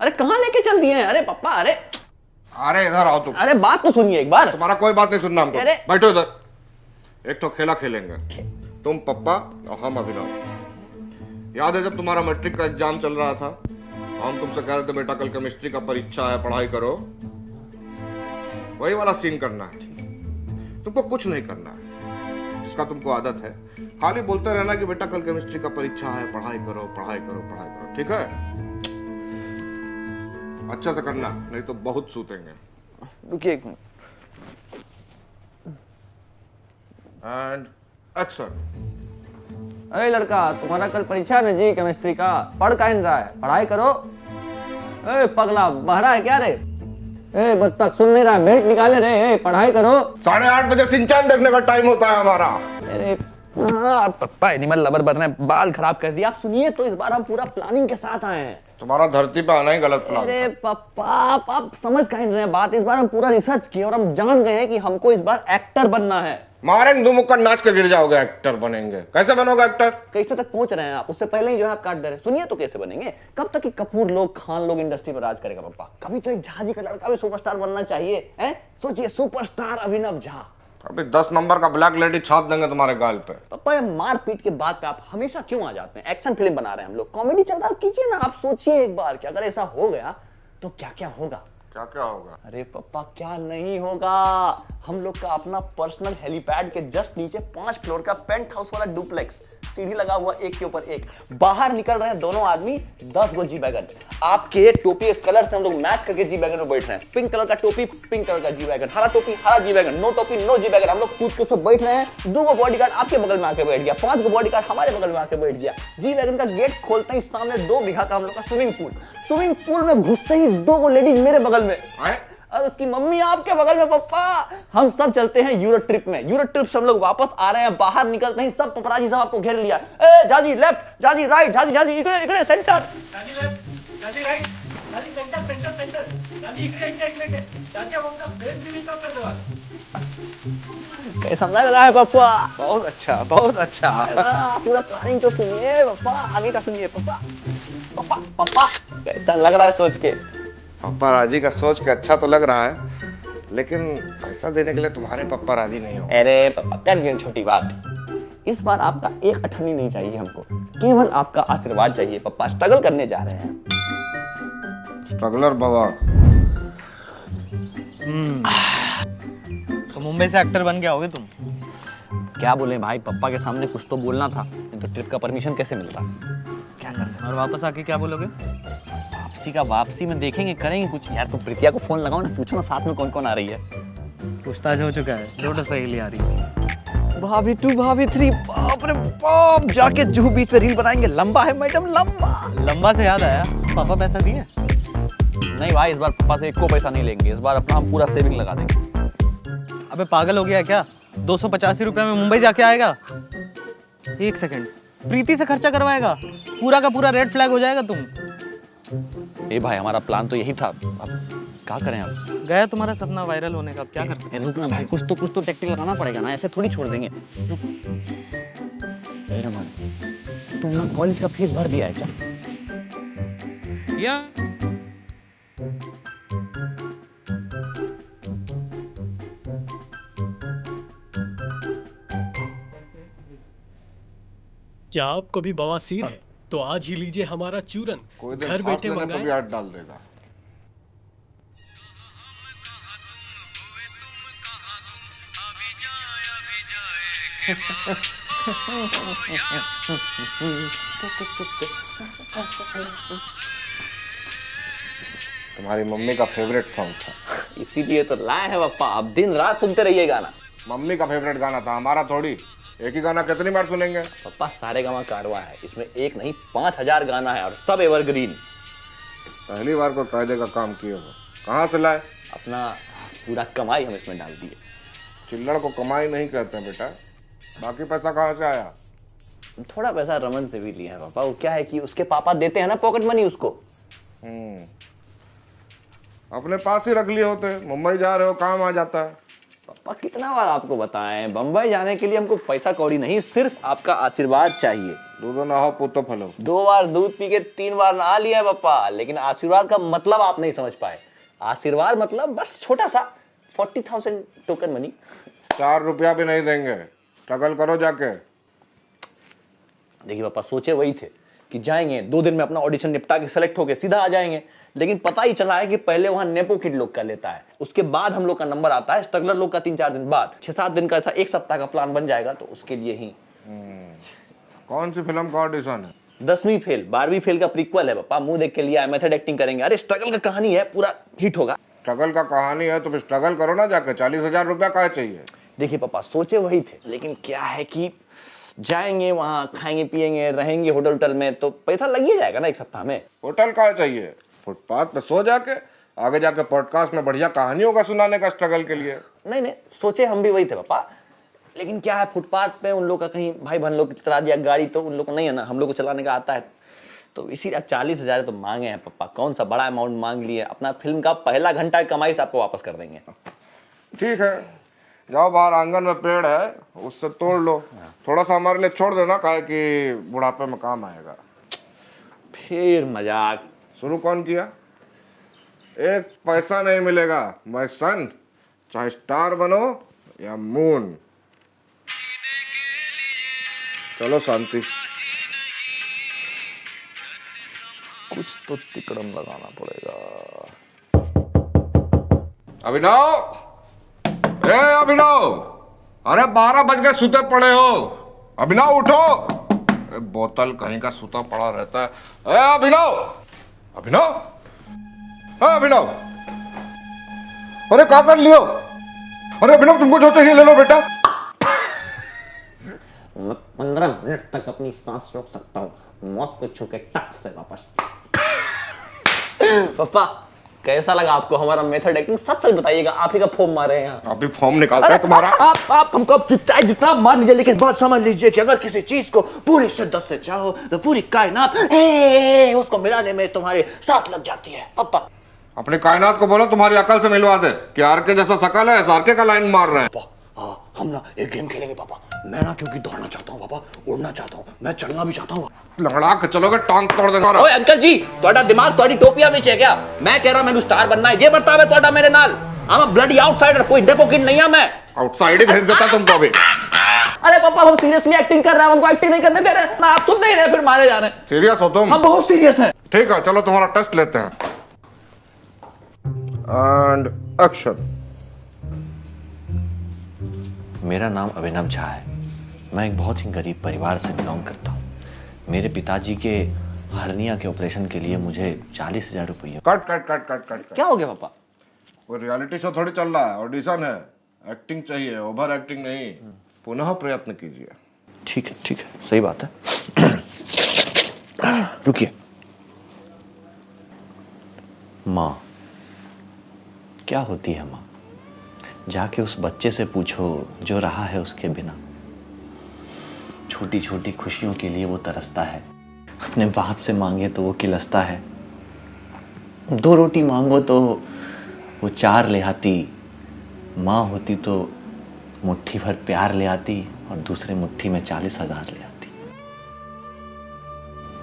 अरे कहाँ लेके चल दिए हैं? अरे पापा, अरे अरे इधर आओ तुम। अरे बात तो सुनिए एक बार। तुम्हारा कोई बात नहीं सुनना हमको। अरे बैठो इधर। एक तो खेला खेलेंगे, तुम पप्पा और हम अभिनव। याद है जब तुम्हारा मैट्रिक का एग्जाम चल रहा था, हम तुमसे कह रहे थे बेटा कल केमिस्ट्री का परीक्षा है, पढ़ाई करो। वही वाला सीन करना है। तुमको कुछ नहीं करना है, जिसका तुमको आदत है खाली बोलते रहना कि बेटा कल केमिस्ट्री का परीक्षा है, पढ़ाई करो पढ़ाई करो पढ़ाई करो। ठीक है? अच्छा से करना, नहीं तो बहुत सूतेंगे। रुकिए एक मिनट। And action. अरे लड़का, तुम्हारा कल परीक्षा है ना जी केमिस्ट्री का, पढ़ का रहा है, पढ़ाई करो। ए पगला, बहरा है क्या रे? ए बत्तख, सुन नहीं रहा, भेंट निकाले रे। ए पढ़ाई करो। 8:30 बजे सिंचान देखने का टाइम होता है हमारा। अरे पप्पा एनिमल लवर बन रहे हैं, बाल खराब कर दिया। आप सुनिए तो, इस बार हम पूरा प्लानिंग के साथ आए हैं। तुम्हारा धरती पे आना ही गलत प्लान अरे पप्पा, आप समझ कहीं नहीं रहे बात। इस बार हम पूरा रिसर्च किए और हम जान गए हैं कि हमको इस बार एक्टर बनना है। मारेंगे दो मुक्का, नाच के गिर जाओगे। एक्टर बनेंगे? कैसे बनोगे एक्टर? कैसे तक पहुंच रहे हैं आप? उससे पहले ही जो है आप काट दे रहे हैं। सुनिए तो कैसे बनेंगे। कब तक कि कपूर लोग, खान लोग इंडस्ट्री पर राज करेगा पप्पा? कभी तो एक झा जी का लड़का भी सुपरस्टार बनना चाहिए। हैं? सोचिए, सुपरस्टार अभिनव झा। अभी 10 नंबर का ब्लैक लेडी छाप देंगे तुम्हारे गाल पे। पप्पा ये मारपीट के बाद पे आप हमेशा क्यों आ जाते हैं? एक्शन फिल्म बना रहे हैं हम लोग, कॉमेडी चल रहा है, कीजिए ना। आप सोचिए एक बार कि अगर ऐसा हो गया तो क्या क्या होगा। क्या क्या होगा? अरे पप्पा, क्या नहीं होगा। हम लोग का अपना पर्सनल हेलीपैड के जस्ट नीचे 5 फ्लोर का पेंट हाउस वाला डुप्लेक्स, सीढ़ी लगा हुआ एक के ऊपर एक। बाहर निकल रहे हैं दोनों आदमी, 10 गो जी वैगन। आपके टोपी के कलर से हम लोग मैच करके जी वैगन में बैठ रहे हैं। पिंक कलर का टोपी, पिंक कलर का जी वैगन। हरा टोपी, हरा जी वैगन। नो टोपी, नो जी वैगन। हम लोग कूद के ऊपर बैठ रहे हैं। 2 गो बॉडीगार्ड आपके बगल में आके बैठ गया, 5 गो बॉडीगार्ड हमारे बगल में आके बैठ गया। जी वैगन का गेट खोलते ही सामने 2 बीघा का हम लोग का स्विमिंग पूल। स्विमिंग पूल में घुसते ही 2 गो लेडीज मेरे बगल में और उसकी मम्मी आपके बगल में। पप्पा, हम सब चलते हैं यूरो ट्रिप में। यूरो ट्रिप से हम लोग वापस आ रहे हैं। बाहर निकलते ही सब पपराजी सब आपको घेर लिया। ए जाजी लेफ्ट, जाजी राइट, जाजी जाजी इकडे इकडे सेंटर। जाजी लेफ्ट, जाजी राइट, जाजी सेंटर सेंटर सेंटर, जाजी इकडे जाजी हम अपना ब्रेन भी निकाल कर दो। कैसा लग रहा है पप्पा? बहुत अच्छा, बहुत अच्छा। पूरा प्लानिंग तो सुनिए पप्पा, आगे का सुनिए पप्पा। पप्पा पप्पा कैसा लग रहा है सोच के? पप्पा राजी का सोच के अच्छा तो लग रहा है, लेकिन पैसा देने के लिए तुम्हारे पप्पा राजी नहीं हो। अरे पप्पा, कर गई छोटी बात। इस बार आपका एक अठन्नी नहीं चाहिए हमको, केवल आपका आशीर्वाद चाहिए पप्पा। स्ट्रगल करने जा रहे हैं। स्ट्रगलर बाबा। तो मुंबई से एक्टर बन के आओगे तुम? क्या बोले भाई, पप्पा के सामने कुछ तो बोलना था, नहीं तो ट्रिप का परमिशन कैसे मिलता? क्या कर सकते? और वापस आके क्या बोलोगे? वापसी का वापसी में देखेंगे, करेंगे कुछ। यार तो प्रीतिया को फोन लगाओ ना, पूछो ना साथ में कौन कौन आ रही है। पूछताछ हो चुका है, लोटो सहेली आ रही है। भाभी 2, भाभी 3, बाप रे बाप। जाके जुहू बीच पे रील बनाएंगे। लंबा है मैडम, लंबा। लंबा से याद आया, पापा पैसा दिए? नहीं भाई, इस बार पापा से 1 को पैसा नहीं लेंगे। इस बार अपना हम पूरा सेविंग लगा देंगे। अबे पागल हो गया क्या? 285 रुपये में मुंबई जाके आएगा? एक सेकंड, प्रीति से खर्चा करवाएगा? पूरा का पूरा रेड फ्लैग हो जाएगा तुम। ए भाई, हमारा प्लान तो यही था। अब क्या करें? अब गया तुम्हारा सपना वायरल होने का, अब क्या कर सकते हैं? रुकना भाई, कुछ तो टेक्टिक लगाना पड़ेगा ना, ऐसे थोड़ी छोड़ देंगे। तुमने कॉलेज का फीस भर दिया है क्या? या क्या आपको भी बवासीर है तो आज ही लीजिए हमारा चूरन। कोई दिन घर सांस बैठे लेने पे भी मंगाए। हाथ डाल देगा। तुम्हारी मम्मी का फेवरेट सॉन्ग था, इसीलिए तो लाए हैं पापा। अब दिन रात सुनते रहिए गाना। मम्मी का फेवरेट गाना था, हमारा थोड़ी। एक ही गाना कितनी बार सुनेंगे? पापा सारे गामा कारवा है, इसमें एक नहीं 5000 गाना है और सब एवरग्रीन। पहली बार को कायदे का काम किए हो। कहाँ से लाए? अपना पूरा कमाई हम इसमें डाल दिए। चिल्लड़ को कमाई नहीं कहते हैं बेटा। बाकी पैसा कहाँ से आया? थोड़ा पैसा रमन से भी लिया है पापा। वो क्या है कि उसके पापा देते हैं ना पॉकेट मनी उसको। अपने पास ही रख लिए होते। मुंबई जा रहे हो, काम आ जाता है। पापा कितना बार आपको बताएं, बंबई जाने के लिए हमको पैसा कौड़ी नहीं, सिर्फ आपका आशीर्वाद चाहिए। दूधो ना हो पुतो फलो। 2 बार दूध पी के 3 बार नहा लिया है पापा, लेकिन आशीर्वाद का मतलब आप नहीं समझ पाए। आशीर्वाद मतलब बस छोटा सा 40,000 टोकन मनी। 4 रुपया भी नहीं देंगे, स्ट्रगल करो जाके। देखिए पापा, सोचे वही थे कि जाएंगे 2 दिन में अपना ऑडिशन निपटा के सेलेक्ट होके सीधा आ जाएंगे, लेकिन पता ही चला है कि पहले वहां नेपो किड लोग का लेता है, उसके बाद हम लोग का नंबर आता है, स्ट्रगलर लोग का 3-4 दिन बाद। 6-7 दिन का ऐसा 1 सप्ताह का प्लान बन जाएगा, तो उसके लिए ही। कौन सी फिल्म का ऑडिशन है? 10वीं फेल 12वीं फेल का प्रीक्वल है पापा, मुंह देख के लिया है, मेथड एक्टिंग करेंगे। अरे स्ट्रगल का कहानी है, पूरा हिट होगा। स्ट्रगल का कहानी है तो फिर स्ट्रगल करो ना जाके। 40,000 रुपया काहे चाहिए? देखिए पापा, सोचे वही थे, लेकिन क्या है कि जाएंगे वहां, खाएंगे पिएंगे, रहेंगे होटल में, तो पैसा लग ही जाएगा ना 1 सप्ताह में। होटल काहे चाहिए? फुटपाथ पे सो जाके, आगे जाके पॉडकास्ट में बढ़िया कहानी होगा सुनाने का स्ट्रगल के लिए। नहीं नहीं, सोचे हम भी वही थे पापा, लेकिन क्या है फुटपाथ पे उन लोग का कहीं भाई बहन लोग चला दिया गाड़ी, तो उन लोग को नहीं है ना, हम लोग को चलाने का आता है, तो इसीलिए 40,000 तो मांगे हैं पापा। कौन सा बड़ा अमाउंट मांग लिए, अपना फिल्म का पहला घंटा कमाई से आपको वापस कर देंगे। ठीक है, जाओ बाहर आंगन में पेड़ है, उससे तोड़ लो। थोड़ा सा हमारे लिए छोड़ देना, काहे कि बुढ़ापे में काम आएगा। फिर मजाक। शुरू कौन किया? 1 पैसा नहीं मिलेगा माय सन, चाहे स्टार बनो या मून। चलो शांति। कुछ तो तिकड़म लगाना पड़ेगा। अभिनव, ए अभिनव, अरे 12 बज गए, सुते पड़े हो। अभिनव उठो। बोतल कहीं का सुता पड़ा रहता है। ए अभिनव, अभिनव, ए अभिनव, अरे क्या कर लियो? अरे अभिनव, तुमको जो चाहिए ले लो बेटा। मैं 15 मिनट तक अपनी सांस रोक सकता हूँ, मौत को छू के टक से वापस। पापा कैसा लगा आपको हमारा मेथड एक्टिंग? सच सच बताइएगा, आप ही का फॉर्म मारे हैं यहाँ। अभी फॉर्म निकालते हैं तुम्हारा। आप हमको जितना मार लीजिए, लेकिन बात समझ लीजिए कि अगर किसी चीज को पूरी शिद्दत से चाहो तो पूरी कायनात उसको मिलाने में तुम्हारे साथ लग जाती है। पापा अपनी कायनात को बोलो तुम्हारी अकल से मिलवा दे कि आरके जैसा शकल है, आरके का लाइन मार रहे हैं। हम ना एक गेम खेलेंगे पापा। मैं ना क्योंकि दौड़ना चाहता हूँ पापा, उड़ना चाहता हूँ, मैं चलना भी चाहता हूँ। लंगड़ा के चलोगे टांग तोड़ देगा। ओए अंकल जी, ਤੁਹਾਡਾ दिमाग ਤੁਹਾਡੀ टोपिया ਵਿੱਚ है क्या? मैं कह रहा मैंने स्टार बनना है, ये बर्ताव है ਤੁਹਾਡਾ मेरे नाल। I'm a bloody outsider, कोई डेपो किड नहीं है मैं। आउटसाइड ही भेज देता तुमको अभी। अरे पापा हम सीरियसली एक्टिंग कर रहे हैं, हमको एक्टिंग नहीं करने दे रहे ना, आप सुन नहीं रहे फिर मारे जा रहे हैं। सीरियस हो तुम? हम बहुत सीरियस हैं। ठीक है, चलो तुम्हारा टेस्ट लेते हैं। And action. मेरा नाम अभिनव झा है। मैं एक बहुत ही गरीब परिवार से बिलोंग करता हूँ। मेरे पिताजी के हर्निया के ऑपरेशन के लिए मुझे 40,000 रुपये। Cut cut cut cut cut. क्या हो गया पापा? कोई रियलिटी शो थोड़ी चल रहा है, ऑडिशन है, एक्टिंग चाहिए, ओवर एक्टिंग नहीं। पुनः प्रयत्न कीजिए। ठीक है, सही बात है। रुकिए। माँ क्या होती है माँ? जाके उस बच्चे से पूछो जो रहा है उसके बिना। छोटी छोटी खुशियों के लिए वो तरसता है, अपने बाप से मांगे तो वो किलसता है, 2 रोटी मांगो तो वो 4 ले आती। माँ होती तो मुट्ठी भर प्यार ले आती और दूसरे मुट्ठी में 40,000 ले आती।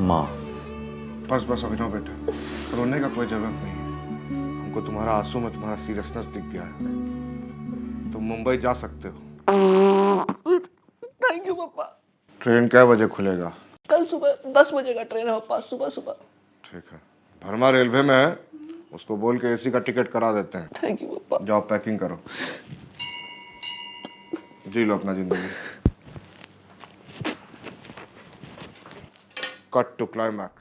माँ बस अभिनव बेटा, रोने का कोई जरूरत नहीं है। हमको तुम्हारा आंसू में तुम्हारा सीरियसनेस दिख गया है। तुम मुंबई जा सकते हो। थैंक यू पापा। ट्रेन क्या बजे खुलेगा? कल सुबह 10 बजे का ट्रेन है पापा, सुबह। ठीक है, भरमा रेलवे में है, उसको बोल के एसी का टिकट करा देते हैं। थैंक यू पापा। जाओ पैकिंग करो, जी लो अपना जिंदगी। Cut to climax.